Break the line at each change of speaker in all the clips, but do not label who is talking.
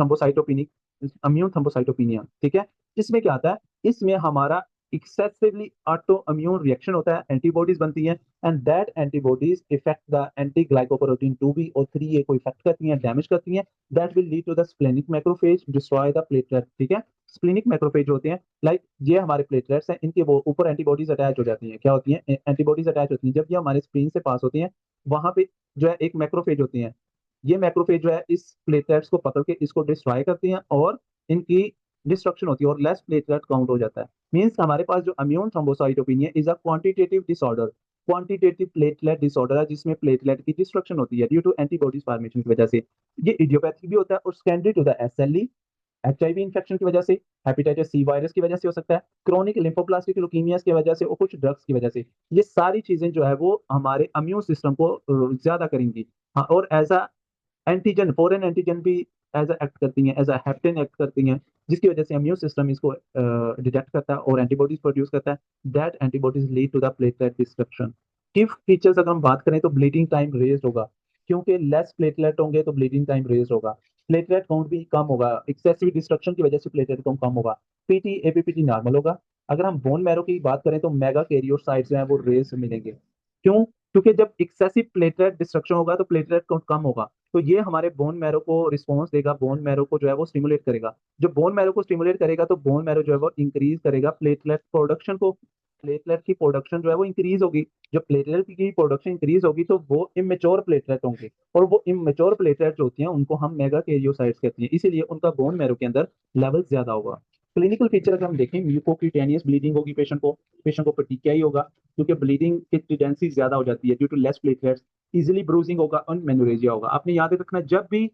थ्रोम्बोसाइटोपिनिक immune thrombocytopenia, ठीक है। इसमें क्या आता है, इसमें हमारा एक्सेसिवली ऑटो इम्यून रिएक्शन होता है, एंटीबॉडीज बनती हैं, and that antibodies effect the anti glycoprotein 2b और 3a को इफेक्ट करती हैं, डैमेज करती हैं। That will lead to the splenic macrophage destroy the platelet, ठीक है। स्प्लेनिक मैक्रोफेज होते हैं लाइक ये हमारे प्लेटलेट्स हैं, इनके वो ऊपर एंटीबॉडीज अटैच हो जाती हैं। क्या होती हैं? एंटीबॉडीज अटैच होती हैं। जब ये हमारे स्प्लीन से पास होती हैं, वहां पे जो है एक मैक्रोफेज होती हैं। ये मैक्रोफेज जो है इस प्लेटलेट्स को पकड़ के इसको डिस्ट्रॉय करती हैं और इनकी डिस्ट्रक्शन होती है और लेस प्लेटलेट काउंट हो जाता है। मींस हमारे पास जो immune thrombocytopenia is a quantitative disorder, quantitative platelet disorder है, जिसमें प्लेटलेट की डिस्ट्रक्शन होती है ड्यू टू एंटीबॉडीज फॉर्मेशन की वजह से। ये इडियोपैथिक भी होता है और secondary to the SLE, HIV infection की वजह से, हेपेटाइटिस सी वायरस की वजह से हो सकता है, क्रॉनिक लिम्फोब्लास्टिक ल्यूकीमियास की वजह से और कुछ ड्रग्स की वजह से। ये सारी चीजें जो है वो हमारे इम्यून सिस्टम को ज्यादा करेंगी। हाँ, और as a antigen, foreign antigen भी एज अ एक्ट करती हैं, एज अ हेप्टेन एक्ट करती हैं, जिसकी वजह से इम्यून सिस्टम इसको डिटेक्ट करता है और एंटीबॉडीज प्रोड्यूस करता है। That antibodies lead to the platelet destruction. की फीचर्स अगर हम बात करें तो ब्लीडिंग टाइम रेज होगा, क्योंकि लेस प्लेटलेट होंगे तो ब्लीडिंग टाइम रेज होगा। प्लेटलेट काउंट भी कम होगा, एक्सेसिव डिस्ट्रक्शन की वजह से प्लेटलेट काउंट कम होगा। पीटी एपीपीटी नॉर्मल होगा। अगर हम बोन मैरो की बात करें तो मेगा कैरियोसाइट्स जो है वो रेस मिलेंगे। क्यों? क्योंकि जब एक्सेसिव प्लेटलेट डिस्ट्रक्शन होगा तो प्लेटलेट काउंट कम होगा, तो ये हमारे बोन मैरो को रिस्पॉन्स देगा, बोन मैरो को जो है वो स्टिमुलेट करेगा। जो बोन मैरो को स्टिमुलेट करेगा तो बोन मैरो जो है वो इंक्रीज करेगा प्लेटलेट प्रोडक्शन को। प्लेटलेट की प्रोडक्शन जो है वो इंक्रीज होगी। जब प्लेटलेट की प्रोडक्शन इंक्रीज होगी तो वो इमेच्योर प्लेटलेट होंगे, और वो इमेच्योर प्लेटलेट जो होती हैं उनको हम मेगा कैरियोसाइट्स कहते हैं, इसीलिए उनका बोन मैरो के अंदर लेवल ज्यादा होगा। क्लिनिकल फीचर अगर हम देखें, म्यूकोक्यूटेनियस ब्लीडिंग होगी पेशेंट को पीटीआई होगा, क्योंकि ब्लीडिंग की टेंडेंसी ज्यादा हो जाती है due to less platelets. Easily bruising होगा और मेनोरेजिया होगा। आपने याद रखना, जब भी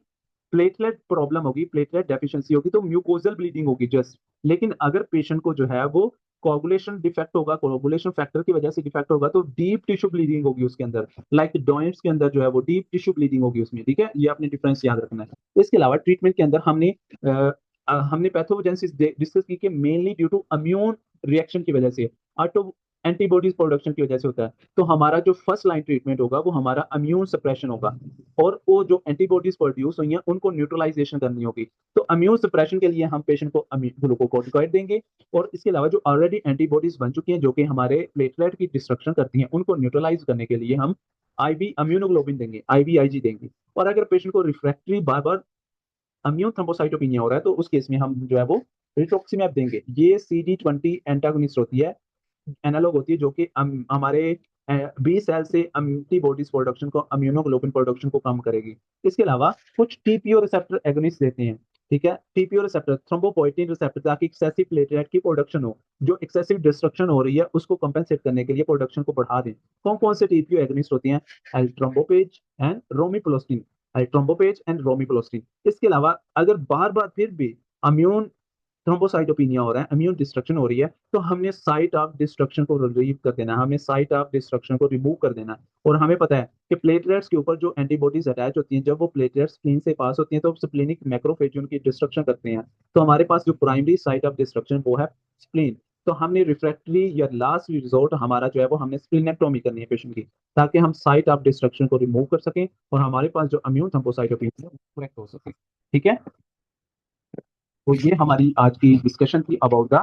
प्लेटलेट प्रॉब्लम होगी, प्लेटलेट डेफिशिएंसी होगी तो म्यूकोजल ब्लीडिंग होगी जस्ट। लेकिन अगर पेशेंट को जो है वो कोगुलेशन डिफेक्ट होगा, कोगुलेशन फैक्टर की वजह से डिफेक्ट होगा, तो डीप टिश्यू ब्लीडिंग होगी उसके अंदर, लाइक डॉइंट्स के अंदर जो है वो डीप टिश्यू ब्लीडिंग होगी उसमें, ठीक है। ये आपने डिफरेंस याद रखना है। इसके अलावा ट्रीटमेंट के अंदर हमने पैथोजेनेसिस डिस्कस की कि mainly due to immune reaction की वजह से, ऑटो एंटीबॉडीज प्रोडक्शन की वजह से होता है। तो हमारा जो फर्स्ट लाइन ट्रीटमेंट होगा वो हमारा इम्यून सप्रेशन होगा, और वो जो एंटीबॉडीज प्रोड्यूस हुई हैं उनको न्यूट्रलाइजेशन करनी होगी। तो इम्यून सप्रेशन के लिए हम पेशेंट को ग्लूकोकॉर्टिकॉइड देंगे, और इसके अलावा जो ऑलरेडी एंटीबॉडीज बन चुकी हैं जो कि हमारे प्लेटलेट की डिस्ट्रक्शन करती हैं, उनको न्यूट्रलाइज करने के लिए हम आईवी इम्यूनोग्लोबिन देंगे, आईवीआईजी देंगे। और अगर पेशेंट को रिफ्रैक्टरी बार बार इम्यून थ्रोम्बोसाइटोपिनिया हो रहा है तो उस केस में हम जो है वो रिटोक्सीमैब देंगे। ये CD20 एंटागोनिस्ट होती है, एनालॉग होती है, जो कि हमारे बी सेल से एंटीबॉडीज प्रोडक्शन को, इम्यूनोग्लोबिन प्रोडक्शन को कम करेगी। इसके अलावा कुछ टीपीओ रिसेप्टर एगोनिस्ट देते हैं, ठीक है। टीपीओ रिसेप्टर, थ्रोम्बोपोएटिन रिसेप्टर, ताकि एक्सेसिव प्लेटलेट की प्रोडक्शन हो, जो एक्सेसिव डिस्ट्रक्शन हो रही है उसको कंपेंसेट करने के लिए प्रोडक्शन को बढ़ा दें। कौन कौन से टीपीओ एगोनिस्ट होती हैं? एल्ट्रोम्बोपेज एंड रोमिप्लोस्टिन, एल्ट्रोम्बोपेज एंड रोमिप्लोस्टिन। इसके अलावा अगर बार बार फिर भी इम्यून थ्रोम्बोसाइटोपिनिया हो रहा है, इम्यून डिस्ट्रक्शन हो रही है, तो हमने साइट ऑफ डिस्ट्रक्शन को रिलीव कर देना है, हमें साइट ऑफ डिस्ट्रक्शन को रिमूव कर देना है। और हमें पता है कि प्लेटलेट्स के ऊपर जो एंटीबॉडीज अटैच होती हैं, जब वो प्लेटलेट्स स्प्लीन से पास होती हैं तो स्प्लीनिक मैक्रोफेज उनकी डिस्ट्रक्शन करते हैं। तो हमारे पास जो प्राइमरी साइट ऑफ डिस्ट्रक्शन वो है स्प्लीन। तो हमने रिफ्रैक्टरी या लास्ट रिजोर्ट हमारा जो है वो हमने स्प्लीनेक्टोमी करनी है पेशेंट की, ताकि हम साइट ऑफ डिस्ट्रक्शन को रिमूव कर सकें और हमारे पास जो इम्यून थ्रोम्बोसाइटोपिनिया है वो करेक्ट हो सके, ठीक है। तो ये हमारी आज की डिस्कशन थी अबाउट द